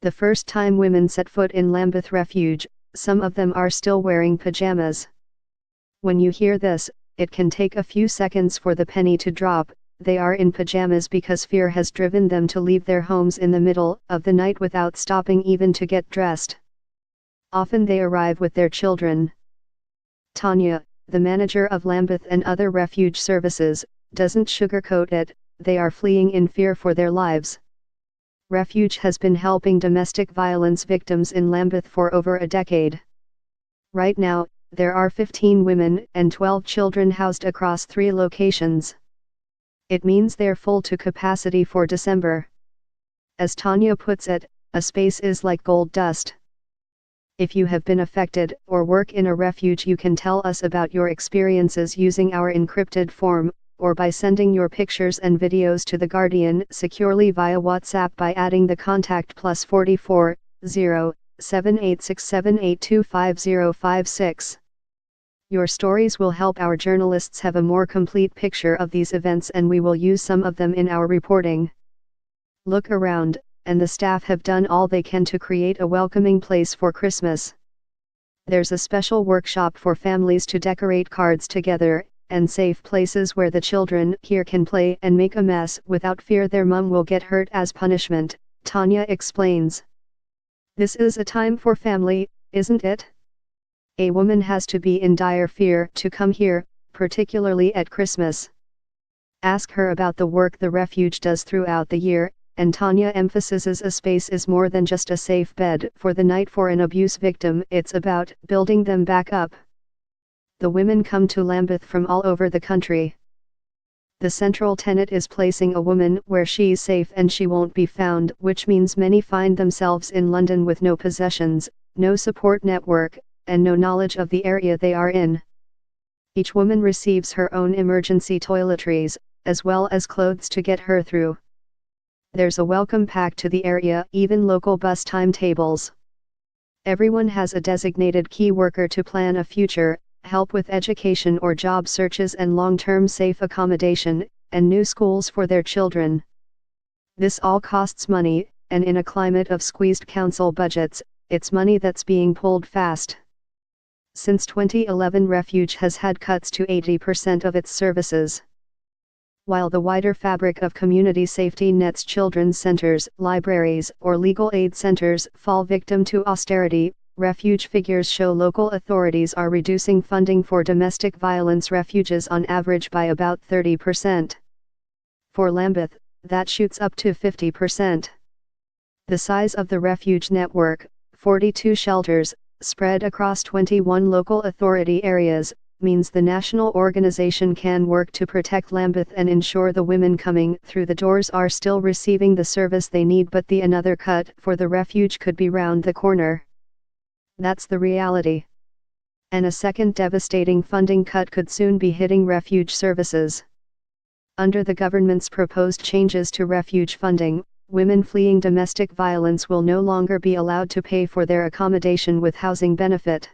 The first time women set foot in Lambeth Refuge, some of them are still wearing pajamas. When you hear this, it can take a few seconds for the penny to drop. They are in pajamas because fear has driven them to leave their homes in the middle of the night without stopping even to get dressed. Often they arrive with their children. Tania, the manager of Lambeth and other refuge services, doesn't sugarcoat it. They are fleeing in fear for their lives. Refuge has been helping domestic violence victims in Lambeth for over a decade. Right now, there are 15 women and 12 children housed across 3 locations. It means they're full to capacity for December. As Tania puts it, a space is like gold dust. If you have been affected or work in a refuge, you can tell us about your experiences using our encrypted form, or by sending your pictures and videos to The Guardian securely via WhatsApp by adding the contact +44 0 7867825056. Your stories will help our journalists have a more complete picture of these events, and we will use some of them in our reporting. Look around, and the staff have done all they can to create a welcoming place for Christmas. There's a special workshop for families to decorate cards together, and safe places where the children here can play and make a mess without fear their mum will get hurt as punishment, Tania explains. This is a time for family, isn't it? A woman has to be in dire fear to come here, particularly at Christmas. Ask her about the work the refuge does throughout the year, and Tania emphasizes a space is more than just a safe bed for the night for an abuse victim. It's about building them back up. The women come to Lambeth from all over the country. The central tenet is placing a woman where she's safe and she won't be found, which means many find themselves in London with no possessions, no support network, and no knowledge of the area they are in. Each woman receives her own emergency toiletries, as well as clothes to get her through. There's a welcome pack to the area, even local bus timetables. Everyone has a designated key worker to plan a future, help with education or job searches and long-term safe accommodation, and new schools for their children. This all costs money, and in a climate of squeezed council budgets, it's money that's being pulled fast. Since 2011, Refuge has had cuts to 80% of its services. While the wider fabric of community safety nets children's centers, libraries, or legal aid centers fall victim to austerity, Refuge figures show local authorities are reducing funding for domestic violence refuges on average by about 30%. For Lambeth, that shoots up to 50%. The size of the refuge network, 42 shelters, spread across 21 local authority areas, means the national organization can work to protect Lambeth and ensure the women coming through the doors are still receiving the service they need, but another cut for the refuge could be round the corner. That's the reality. And a second devastating funding cut could soon be hitting refuge services. Under the government's proposed changes to refuge funding, women fleeing domestic violence will no longer be allowed to pay for their accommodation with housing benefit.